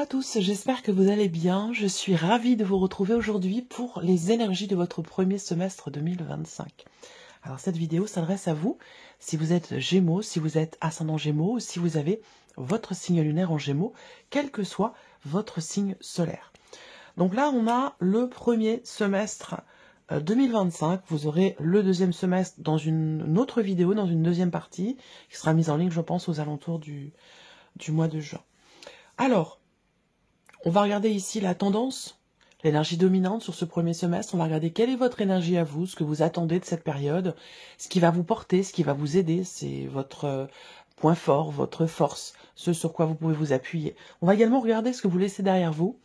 à tous, j'espère que vous allez bien. Je suis ravie de vous retrouver aujourd'hui pour les énergies de votre premier semestre 2025. Alors cette vidéo s'adresse à vous, si vous êtes Gémeaux, si vous êtes ascendant Gémeaux, ou si vous avez votre signe lunaire en Gémeaux, quel que soit votre signe solaire. Donc là, on a le premier semestre 2025. Vous aurez le deuxième semestre dans une autre vidéo, dans une deuxième partie, qui sera mise en ligne, je pense, aux alentours du mois de juin. Alors, on va regarder ici la tendance, l'énergie dominante sur ce premier semestre. On va regarder quelle est votre énergie à vous, ce que vous attendez de cette période, ce qui va vous porter, ce qui va vous aider, c'est votre point fort, votre force, ce sur quoi vous pouvez vous appuyer. On va également regarder ce que vous laissez derrière vous,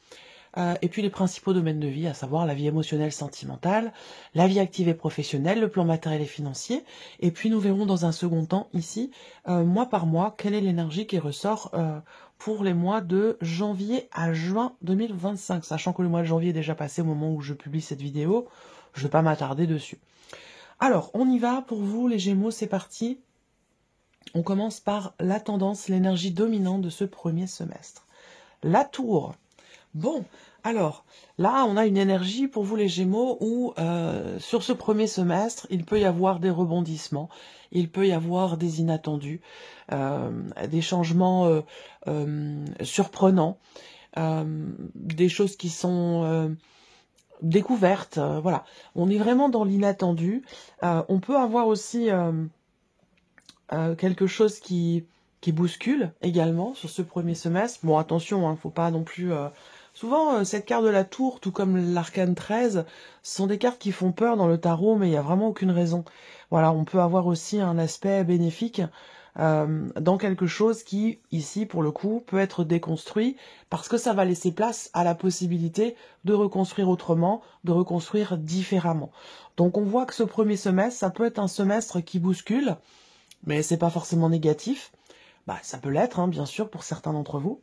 et puis les principaux domaines de vie, à savoir la vie émotionnelle, sentimentale, la vie active et professionnelle, le plan matériel et financier. Et puis nous verrons dans un second temps ici, mois par mois, quelle est l'énergie qui ressort pour les mois de janvier à juin 2025. Sachant que le mois de janvier est déjà passé au moment où je publie cette vidéo, je ne vais pas m'attarder dessus. Alors, on y va pour vous les Gémeaux, c'est parti. On commence par la tendance, l'énergie dominante de ce premier semestre. La tour. Bon, alors, là, on a une énergie pour vous les Gémeaux où, sur ce premier semestre, il peut y avoir des rebondissements, il peut y avoir des inattendus, des changements surprenants, des choses qui sont découvertes, voilà. On est vraiment dans l'inattendu. On peut avoir aussi quelque chose qui bouscule également sur ce premier semestre. Bon, attention, hein, faut pas non plus... Souvent, cette carte de la tour, tout comme l'arcane 13, sont des cartes qui font peur dans le tarot, mais il n'y a vraiment aucune raison. Voilà, on peut avoir aussi un aspect bénéfique dans quelque chose qui, ici, pour le coup, peut être déconstruit, parce que ça va laisser place à la possibilité de reconstruire autrement, de reconstruire différemment. Donc on voit que ce premier semestre, ça peut être un semestre qui bouscule, mais c'est pas forcément négatif. Bah, ça peut l'être, hein, bien sûr, pour certains d'entre vous.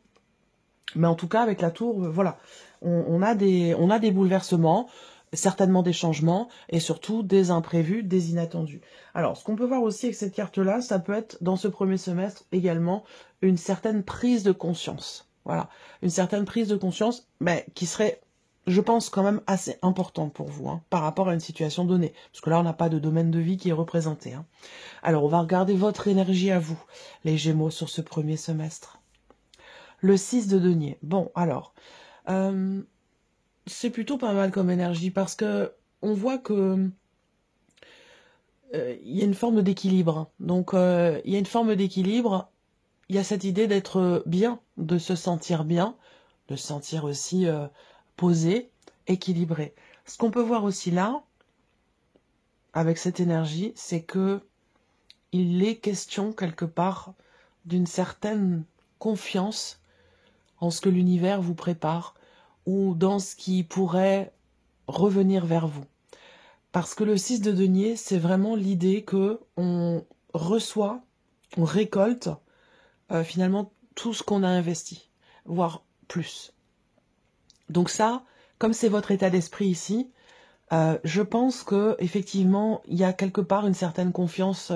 Mais en tout cas, avec la tour, voilà, on a des bouleversements, certainement des changements, et surtout des imprévus, des inattendus. Alors, ce qu'on peut voir aussi avec cette carte-là, ça peut être, dans ce premier semestre, également, une certaine prise de conscience. Voilà, une certaine prise de conscience, mais qui serait, je pense, quand même assez importante pour vous, hein, par rapport à une situation donnée. Parce que là, on n'a pas de domaine de vie qui est représenté. Hein. Alors, on va regarder votre énergie à vous, les Gémeaux, sur ce premier semestre. Le 6 de denier. Bon, alors, c'est plutôt pas mal comme énergie parce que on voit que il y a une forme d'équilibre. Donc, il y a une forme d'équilibre. Il y a cette idée d'être bien, de se sentir bien, de se sentir aussi posé, équilibré. Ce qu'on peut voir aussi là, avec cette énergie, c'est que il est question quelque part d'une certaine confiance en ce que l'univers vous prépare ou dans ce qui pourrait revenir vers vous. Parce que le 6 de denier, c'est vraiment l'idée que on reçoit, on récolte finalement tout ce qu'on a investi, voire plus. Donc ça, comme c'est votre état d'esprit ici, je pense que effectivement il y a quelque part une certaine confiance.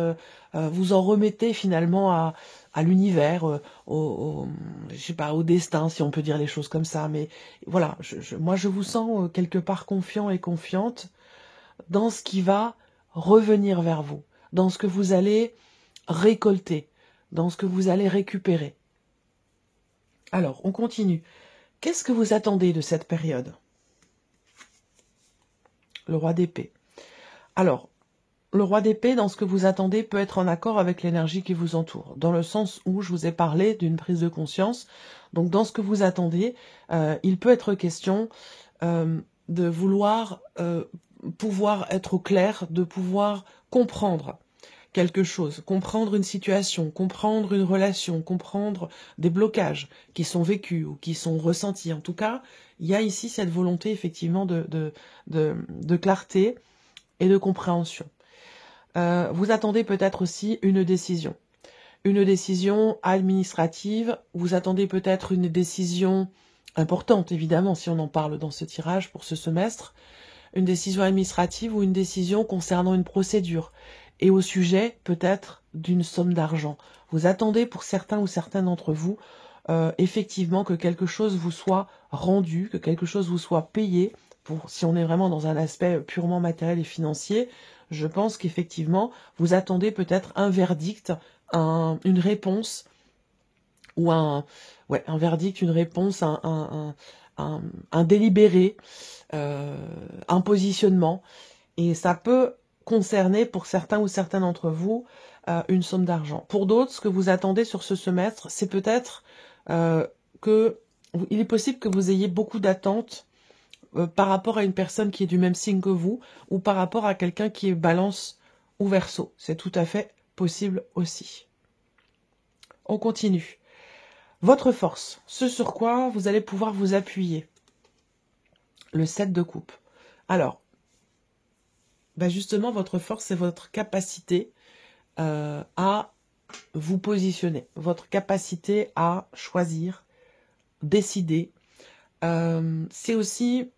Vous en remettez finalement à l'univers, je sais pas, au destin, si on peut dire les choses comme ça. Mais voilà, moi je vous sens quelque part confiant et confiante dans ce qui va revenir vers vous, dans ce que vous allez récolter, dans ce que vous allez récupérer. Alors, on continue. Qu'est-ce que vous attendez de cette période ? Le roi d'épée. Alors, le roi d'épée, dans ce que vous attendez, peut être en accord avec l'énergie qui vous entoure, dans le sens où je vous ai parlé d'une prise de conscience. Donc, dans ce que vous attendez, il peut être question de vouloir pouvoir être au clair, de pouvoir comprendre quelque chose, comprendre une situation, comprendre une relation, comprendre des blocages qui sont vécus ou qui sont ressentis. En tout cas, il y a ici cette volonté effectivement de clarté et de compréhension. Vous attendez peut-être aussi une décision administrative, vous attendez peut-être une décision importante, évidemment, si on en parle dans ce tirage pour ce semestre, une décision administrative ou une décision concernant une procédure, et au sujet peut-être d'une somme d'argent. Vous attendez pour certains ou certaines d'entre vous effectivement que quelque chose vous soit rendu, que quelque chose vous soit payé. Si on est vraiment dans un aspect purement matériel et financier, je pense qu'effectivement, vous attendez peut-être un verdict, une réponse, ou un verdict, une réponse, un délibéré, un positionnement. Et ça peut concerner, pour certains ou certaines d'entre vous, une somme d'argent. Pour d'autres, ce que vous attendez sur ce semestre, c'est peut-être il est possible que vous ayez beaucoup d'attentes par rapport à une personne qui est du même signe que vous, ou par rapport à quelqu'un qui est Balance ou Verseau. C'est tout à fait possible aussi. On continue. Votre force, ce sur quoi vous allez pouvoir vous appuyer. Le 7 de coupe. Alors, justement, votre force, c'est votre capacité à vous positionner, votre capacité à choisir, décider. C'est aussi,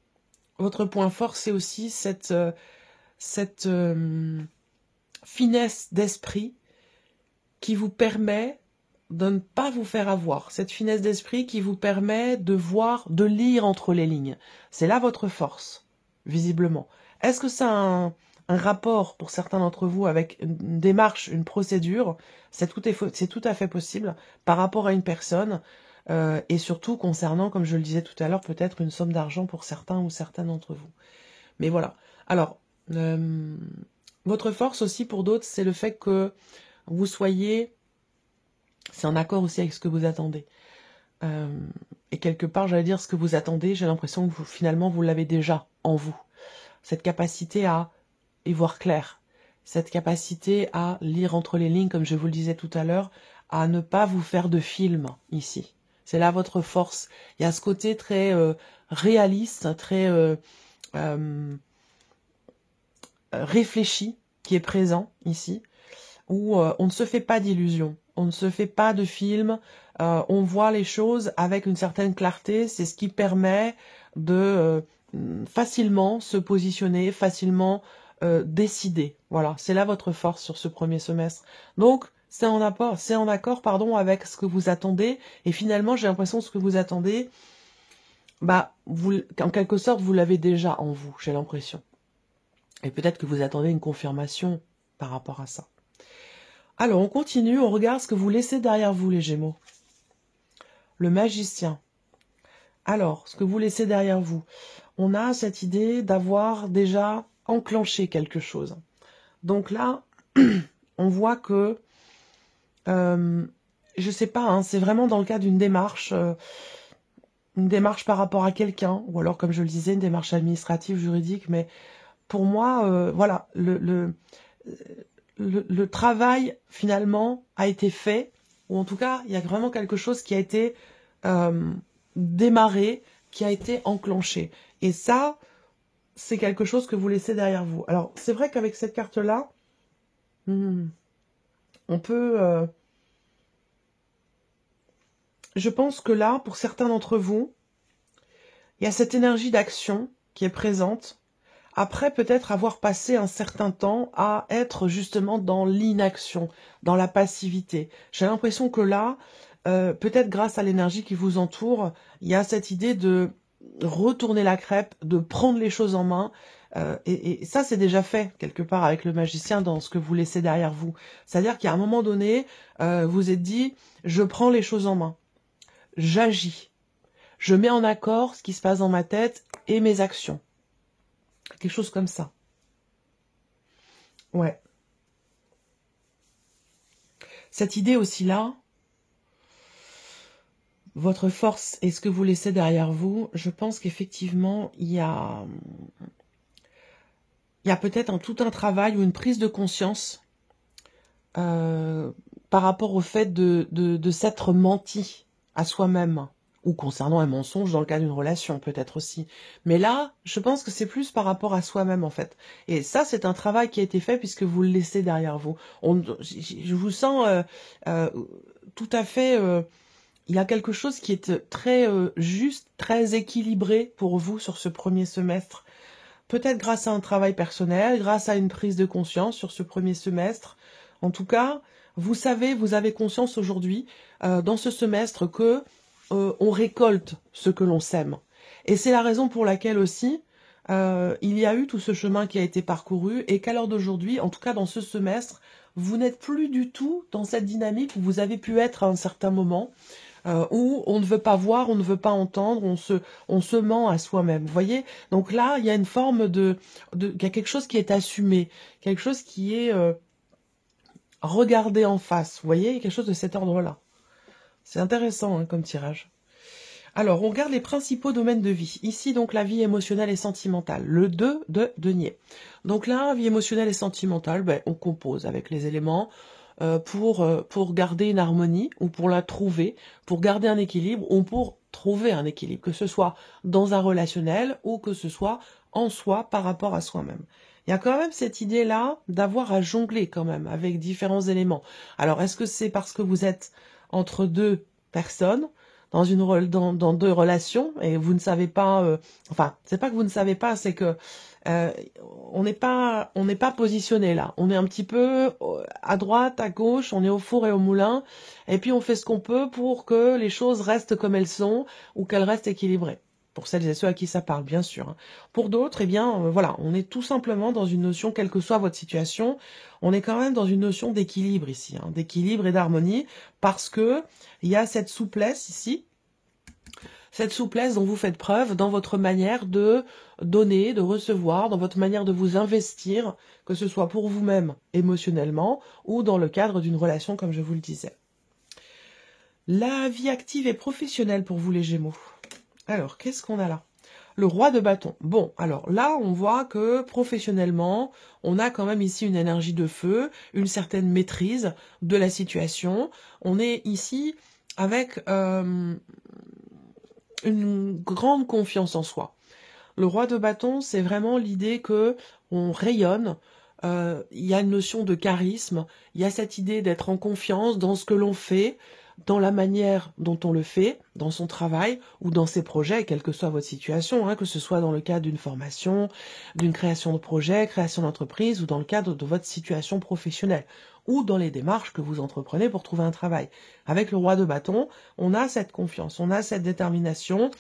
votre point fort, c'est aussi cette finesse d'esprit qui vous permet de ne pas vous faire avoir. Cette finesse d'esprit qui vous permet de voir, de lire entre les lignes. C'est là votre force, visiblement. Est-ce que ça a un rapport, pour certains d'entre vous, avec une démarche, une procédure? C'est tout à fait possible par rapport à une personne, et surtout concernant, comme je le disais tout à l'heure, peut-être une somme d'argent pour certains ou certaines d'entre vous. Mais voilà. Alors, votre force aussi pour d'autres, c'est le fait que vous soyez... C'est en accord aussi avec ce que vous attendez. Et quelque part, j'allais dire ce que vous attendez, j'ai l'impression que finalement, vous l'avez déjà en vous. Cette capacité à y voir clair. Cette capacité à lire entre les lignes, comme je vous le disais tout à l'heure, à ne pas vous faire de film ici. C'est là votre force. Il y a ce côté très réaliste, très réfléchi qui est présent ici, où on ne se fait pas d'illusions. On ne se fait pas de film, on voit les choses avec une certaine clarté, c'est ce qui permet de facilement se positionner, facilement décider. Voilà, c'est là votre force sur ce premier semestre. Donc, c'est en accord, avec ce que vous attendez, et finalement, j'ai l'impression que ce que vous attendez, en quelque sorte, vous l'avez déjà en vous, j'ai l'impression. Et peut-être que vous attendez une confirmation par rapport à ça. Alors, on continue, on regarde ce que vous laissez derrière vous, les Gémeaux. Le Magicien. Alors, ce que vous laissez derrière vous. On a cette idée d'avoir déjà enclenché quelque chose. Donc là, on voit que, je sais pas, c'est vraiment dans le cadre d'une démarche par rapport à quelqu'un, ou alors, comme je le disais, une démarche administrative, juridique, mais pour moi, voilà, le travail, finalement, a été fait, ou en tout cas, il y a vraiment quelque chose qui a été démarré, qui a été enclenché. Et ça, c'est quelque chose que vous laissez derrière vous. Alors, c'est vrai qu'avec cette carte-là, on peut... je pense que là, pour certains d'entre vous, il y a cette énergie d'action qui est présente, après peut-être avoir passé un certain temps à être justement dans l'inaction, dans la passivité. J'ai l'impression que là, peut-être grâce à l'énergie qui vous entoure, il y a cette idée de retourner la crêpe, de prendre les choses en main, et ça c'est déjà fait quelque part avec le Magicien dans ce que vous laissez derrière vous. C'est-à-dire qu'à un moment donné, vous êtes dit, je prends les choses en main, j'agis, je mets en accord ce qui se passe dans ma tête et mes actions. Quelque chose comme ça. Ouais. Cette idée aussi là, votre force et ce que vous laissez derrière vous, je pense qu'effectivement, il y a peut-être tout un travail ou une prise de conscience par rapport au fait de s'être menti à soi-même, ou concernant un mensonge dans le cas d'une relation, peut-être aussi. Mais là, je pense que c'est plus par rapport à soi-même, en fait. Et ça, c'est un travail qui a été fait puisque vous le laissez derrière vous. Je vous sens tout à fait... il y a quelque chose qui est très juste, très équilibré pour vous sur ce premier semestre. Peut-être grâce à un travail personnel, grâce à une prise de conscience sur ce premier semestre. En tout cas, vous savez, vous avez conscience aujourd'hui, dans ce semestre, que on récolte ce que l'on sème. Et c'est la raison pour laquelle aussi, il y a eu tout ce chemin qui a été parcouru et qu'à l'heure d'aujourd'hui, en tout cas dans ce semestre, vous n'êtes plus du tout dans cette dynamique où vous avez pu être à un certain moment, où on ne veut pas voir, on ne veut pas entendre, on se ment à soi-même. Vous voyez? Donc là, il y a une forme il y a quelque chose qui est assumé, quelque chose qui est regardé en face. Vous voyez? Quelque chose de cet ordre-là. C'est intéressant hein, comme tirage. Alors, on regarde les principaux domaines de vie. Ici, donc, la vie émotionnelle et sentimentale. Le 2 de denier. Donc là, vie émotionnelle et sentimentale, ben, on compose avec les éléments pour garder une harmonie ou pour la trouver, pour garder un équilibre ou pour trouver un équilibre, que ce soit dans un relationnel ou que ce soit en soi par rapport à soi-même. Il y a quand même cette idée-là d'avoir à jongler quand même avec différents éléments. Alors, est-ce que c'est parce que vous êtes entre deux personnes dans deux relations et vous ne savez pas enfin c'est pas que vous ne savez pas, c'est que on n'est pas positionné là, on est un petit peu à droite, à gauche, on est au four et au moulin et puis on fait ce qu'on peut pour que les choses restent comme elles sont ou qu'elles restent équilibrées. Pour celles et ceux à qui ça parle, bien sûr. Hein. Pour d'autres, eh bien, voilà, on est tout simplement dans une notion, quelle que soit votre situation, on est quand même dans une notion d'équilibre ici, hein, d'équilibre et d'harmonie, parce que il y a cette souplesse ici, cette souplesse dont vous faites preuve dans votre manière de donner, de recevoir, dans votre manière de vous investir, que ce soit pour vous-même émotionnellement ou dans le cadre d'une relation, comme je vous le disais. La vie active et professionnelle pour vous les Gémeaux. Alors, qu'est-ce qu'on a là? Le roi de bâton. Bon, alors là, on voit que professionnellement, on a quand même ici une énergie de feu, une certaine maîtrise de la situation. On est ici avec une grande confiance en soi. Le roi de bâton, c'est vraiment l'idée que on rayonne. Il y a une notion de charisme. Il y a cette idée d'être en confiance dans ce que l'on fait, dans la manière dont on le fait, dans son travail ou dans ses projets, quelle que soit votre situation, hein, que ce soit dans le cadre d'une formation, d'une création de projet, création d'entreprise ou dans le cadre de votre situation professionnelle ou dans les démarches que vous entreprenez pour trouver un travail. Avec le roi de bâton, on a cette confiance, on a cette détermination,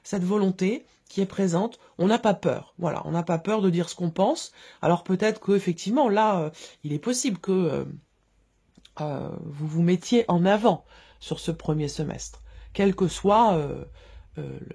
cette volonté qui est présente. On n'a pas peur, voilà, on n'a pas peur de dire ce qu'on pense. Alors peut-être qu'effectivement, là, il est possible que vous vous mettiez en avant sur ce premier semestre, quelle que soit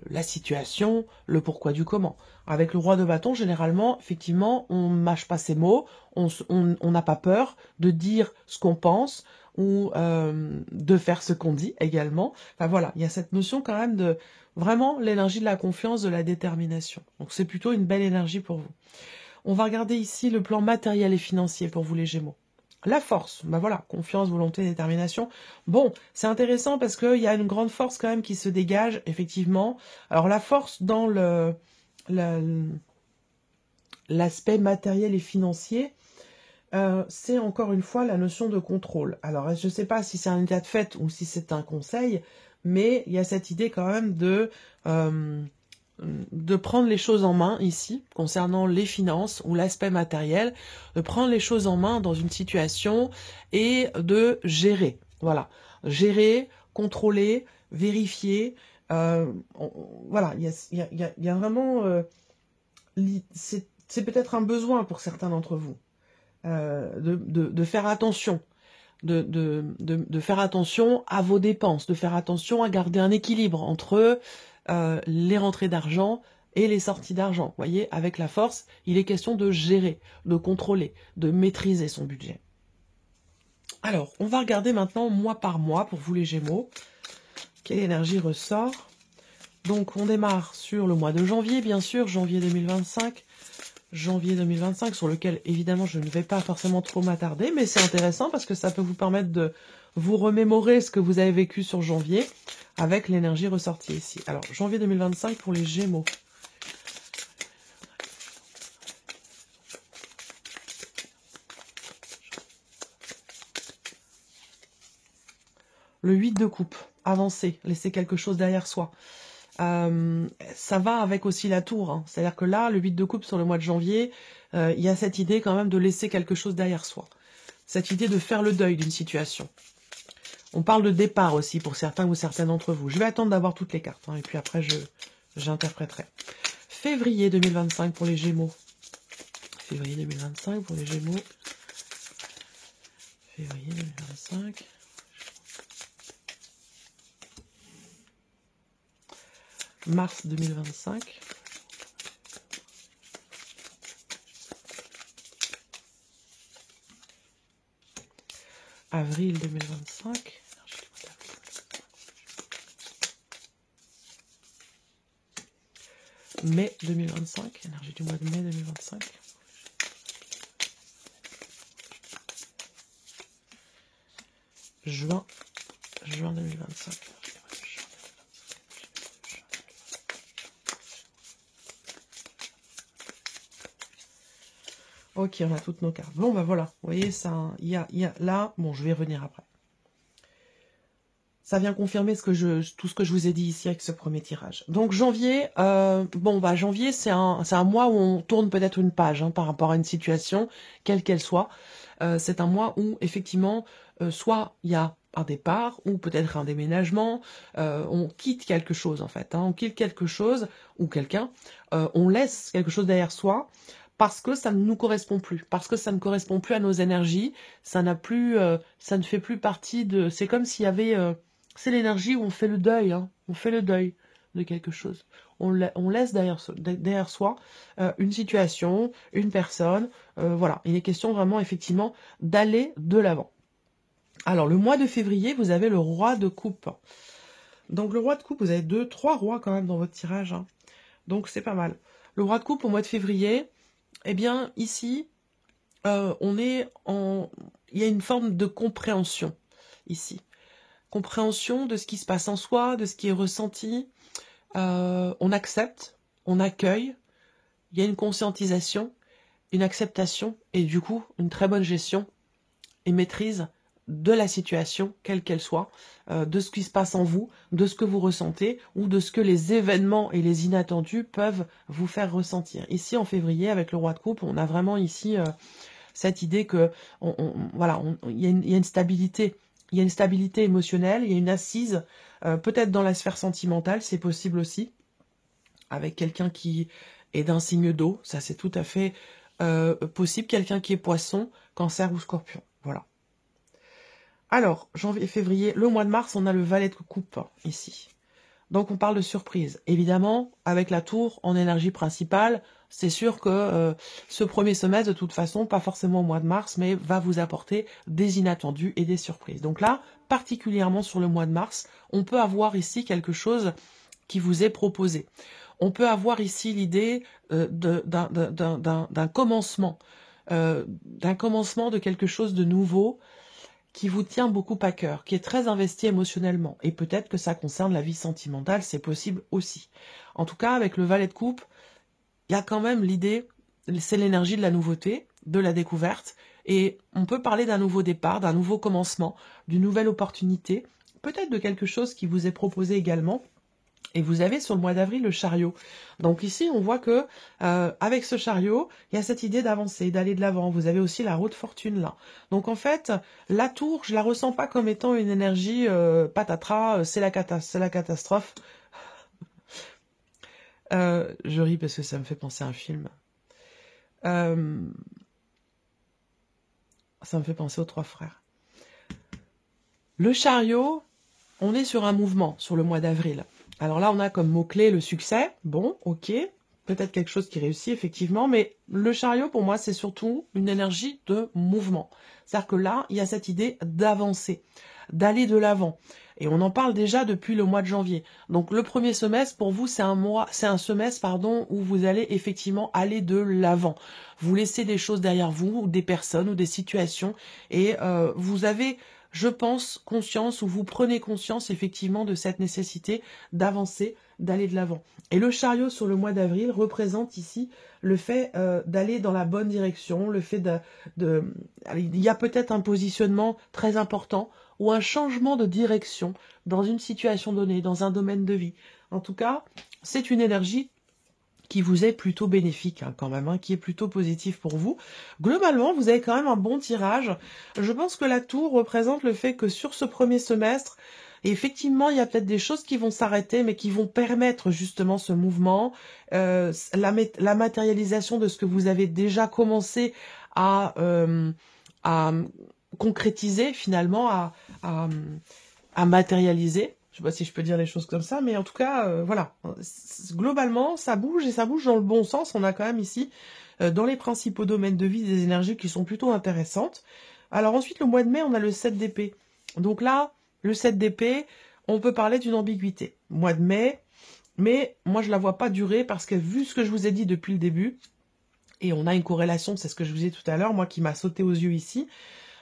la situation, le pourquoi du comment. Avec le roi de bâton, généralement, effectivement, on ne mâche pas ses mots, on n'a pas peur de dire ce qu'on pense ou de faire ce qu'on dit également. Enfin voilà, il y a cette notion quand même de vraiment l'énergie de la confiance, de la détermination. Donc c'est plutôt une belle énergie pour vous. On va regarder ici le plan matériel et financier pour vous les Gémeaux. La force, ben voilà, confiance, volonté, détermination. Bon, c'est intéressant parce qu'il y a une grande force quand même qui se dégage, effectivement. Alors la force dans l'aspect matériel et financier, c'est encore une fois la notion de contrôle. Alors je ne sais pas si c'est un état de fait ou si c'est un conseil, mais il y a cette idée quand même de prendre les choses en main ici, concernant les finances ou l'aspect matériel, de prendre les choses en main dans une situation et de gérer. Voilà, gérer, contrôler, vérifier. Voilà, il y a vraiment... c'est peut-être un besoin pour certains d'entre vous de faire attention. De faire attention à vos dépenses, de faire attention à garder un équilibre entre les rentrées d'argent et les sorties d'argent. Vous voyez, avec la force, il est question de gérer, de contrôler, de maîtriser son budget. Alors, on va regarder maintenant mois par mois pour vous les Gémeaux. Quelle énergie ressort? Donc, on démarre sur le mois de janvier, bien sûr, janvier 2025. Janvier 2025, sur lequel, évidemment, je ne vais pas forcément trop m'attarder, mais c'est intéressant parce que ça peut vous permettre de vous remémorer ce que vous avez vécu sur janvier avec l'énergie ressortie ici. Alors, janvier 2025 pour les Gémeaux. Le 8 de coupe, avancer, laisser quelque chose derrière soi. Ça va avec aussi la tour, hein. C'est-à-dire que là, le 8 de coupe sur le mois de janvier, il y a cette idée quand même de laisser quelque chose derrière soi. Cette idée de faire le deuil d'une situation. On parle de départ aussi pour certains ou certaines d'entre vous. Je vais attendre d'avoir toutes les cartes, hein, et puis après j'interpréterai. Février 2025 pour les Gémeaux. Février 2025 pour les Gémeaux. Février 2025. Mars 2025. Avril 2025. Mai 2025. Énergie du mois de mai 2025. Juin 2025. Ok, on a toutes nos cartes. Bon, bah voilà, vous voyez, ça, il y a là, bon, je vais y revenir après. Ça vient confirmer tout ce que je vous ai dit ici avec ce premier tirage. Donc janvier, bon, bah janvier, c'est un mois où on tourne peut-être une page, hein, par rapport à une situation, quelle qu'elle soit. C'est un mois où, effectivement, soit il y a un départ, ou peut-être un déménagement, on quitte quelque chose, en fait. Hein, on quitte quelque chose, ou quelqu'un, on laisse quelque chose derrière soi, parce que ça ne nous correspond plus, parce que ça ne correspond plus à nos énergies, ça n'a plus, ça ne fait plus partie de... C'est comme s'il y avait... c'est l'énergie où on fait le deuil, hein, on fait le deuil de quelque chose. On laisse derrière soi une situation, une personne, voilà. Il est question vraiment, effectivement, d'aller de l'avant. Alors, le mois de février, vous avez le roi de coupe. Donc, le roi de coupe, vous avez 3 rois quand même dans votre tirage, hein. Donc, c'est pas mal. Le roi de coupe au mois de février... Eh bien, ici, il y a une forme de compréhension, ici. Compréhension de ce qui se passe en soi, de ce qui est ressenti. On accepte, on accueille. Il y a une conscientisation, une acceptation, et du coup, une très bonne gestion et maîtrise de la situation, quelle qu'elle soit, de ce qui se passe en vous, de ce que vous ressentez, ou de ce que les événements et les inattendus peuvent vous faire ressentir. Ici, en février, avec le roi de coupe, on a vraiment ici cette idée que, voilà, il y a une stabilité. Il y a une stabilité émotionnelle, il y a une assise, peut-être dans la sphère sentimentale, c'est possible aussi, avec quelqu'un qui est d'un signe d'eau, ça c'est tout à fait possible, quelqu'un qui est poisson, cancer ou scorpion, voilà. Alors, janvier, février, le mois de mars, on a le valet de coupe, ici. Donc, on parle de surprise. Évidemment, avec la tour en énergie principale, c'est sûr que ce premier semestre, de toute façon, pas forcément au mois de mars, mais va vous apporter des inattendus et des surprises. Donc là, particulièrement sur le mois de mars, on peut avoir ici quelque chose qui vous est proposé. On peut avoir ici l'idée d'un commencement, de quelque chose de nouveau, qui vous tient beaucoup à cœur, qui est très investi émotionnellement. Et peut-être que ça concerne la vie sentimentale, c'est possible aussi. En tout cas, avec le valet de coupe, il y a quand même l'idée, c'est l'énergie de la nouveauté, de la découverte, et on peut parler d'un nouveau départ, d'un nouveau commencement, d'une nouvelle opportunité, peut-être de quelque chose qui vous est proposé également. Et vous avez sur le mois d'avril le chariot. Donc ici, on voit que avec ce chariot, il y a cette idée d'avancer, d'aller de l'avant. Vous avez aussi la roue de fortune là. Donc en fait, la tour, je la ressens pas comme étant une énergie patatras, c'est la catastrophe. Je ris parce que ça me fait penser à un film. Ça me fait penser aux 3 frères. Le chariot, on est sur un mouvement sur le mois d'avril. Alors là, on a comme mot-clé le succès. Bon, ok, peut-être quelque chose qui réussit, effectivement, mais le chariot, pour moi, c'est surtout une énergie de mouvement. C'est-à-dire que là, il y a cette idée d'avancer, d'aller de l'avant. Et on en parle déjà depuis le mois de janvier. Donc le premier semestre, pour vous, c'est un semestre, pardon, où vous allez effectivement aller de l'avant. Vous laissez des choses derrière vous, ou des personnes, ou des situations, et vous avez... je pense, conscience, ou vous prenez conscience effectivement de cette nécessité d'avancer, d'aller de l'avant. Et le chariot sur le mois d'avril représente ici le fait d'aller dans la bonne direction, le fait il y a peut-être un positionnement très important ou un changement de direction dans une situation donnée, dans un domaine de vie. En tout cas, c'est une énergie qui vous est plutôt bénéfique hein, quand même, hein, qui est plutôt positif pour vous. Globalement, vous avez quand même un bon tirage. Je pense que la tour représente le fait que sur ce premier semestre, effectivement, il y a peut-être des choses qui vont s'arrêter, mais qui vont permettre justement ce mouvement, la matérialisation de ce que vous avez déjà commencé à concrétiser finalement, à matérialiser. Je sais pas si je peux dire les choses comme ça, mais en tout cas, voilà. Globalement, ça bouge et ça bouge dans le bon sens. On a quand même ici, dans les principaux domaines de vie, des énergies qui sont plutôt intéressantes. Alors ensuite, le mois de mai, on a le 7 d'épée. Donc là, le 7 d'épée, on peut parler d'une ambiguïté. Mois de mai, mais moi, je la vois pas durer parce que vu ce que je vous ai dit depuis le début, et on a une corrélation, c'est ce que je vous ai dit tout à l'heure, moi qui m'a sauté aux yeux ici,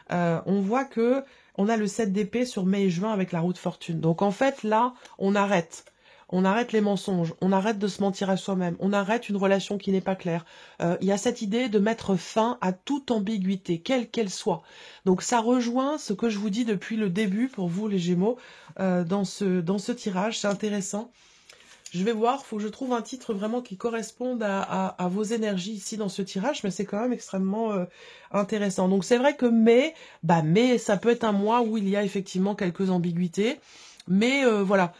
on voit que on a le 7 d'épée sur mai et juin avec la roue de fortune. Donc en fait, là, on arrête. On arrête les mensonges, on arrête de se mentir à soi-même, on arrête une relation qui n'est pas claire. Il y a cette idée de mettre fin à toute ambiguïté, quelle qu'elle soit. Donc ça rejoint ce que je vous dis depuis le début pour vous les Gémeaux dans ce tirage, c'est intéressant. Je vais voir, il faut que je trouve un titre vraiment qui corresponde à vos énergies ici dans ce tirage, mais c'est quand même extrêmement intéressant. Donc c'est vrai que mai, ça peut être un mois où il y a effectivement quelques ambiguïtés, mais voilà,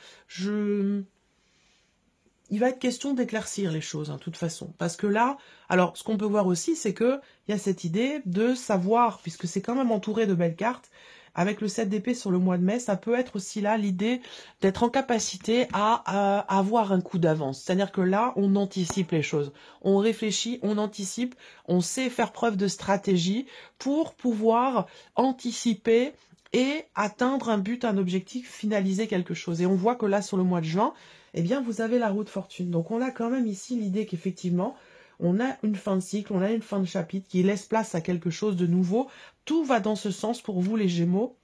il va être question d'éclaircir les choses, de toute façon. Parce que là, alors, ce qu'on peut voir aussi, c'est que il y a cette idée de savoir, puisque c'est quand même entouré de belles cartes, avec le 7 d'épée sur le mois de mai, ça peut être aussi là l'idée d'être en capacité à avoir un coup d'avance. C'est-à-dire que là, on anticipe les choses. On réfléchit, on anticipe, on sait faire preuve de stratégie pour pouvoir anticiper et atteindre un but, un objectif, finaliser quelque chose. Et on voit que là, sur le mois de juin, eh bien, vous avez la roue de fortune. Donc, on a quand même ici l'idée qu'effectivement, on a une fin de cycle, on a une fin de chapitre qui laisse place à quelque chose de nouveau. Tout va dans ce sens pour vous, les Gémeaux.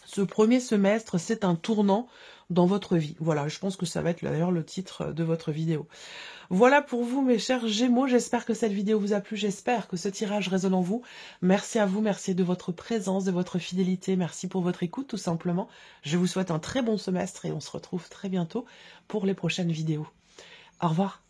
Ce premier semestre, c'est un tournant dans votre vie. Voilà, je pense que ça va être d'ailleurs le titre de votre vidéo. Voilà pour vous, mes chers Gémeaux. J'espère que cette vidéo vous a plu. J'espère que ce tirage résonne en vous. Merci à vous. Merci de votre présence, de votre fidélité. Merci pour votre écoute, tout simplement. Je vous souhaite un très bon semestre et on se retrouve très bientôt pour les prochaines vidéos. Au revoir.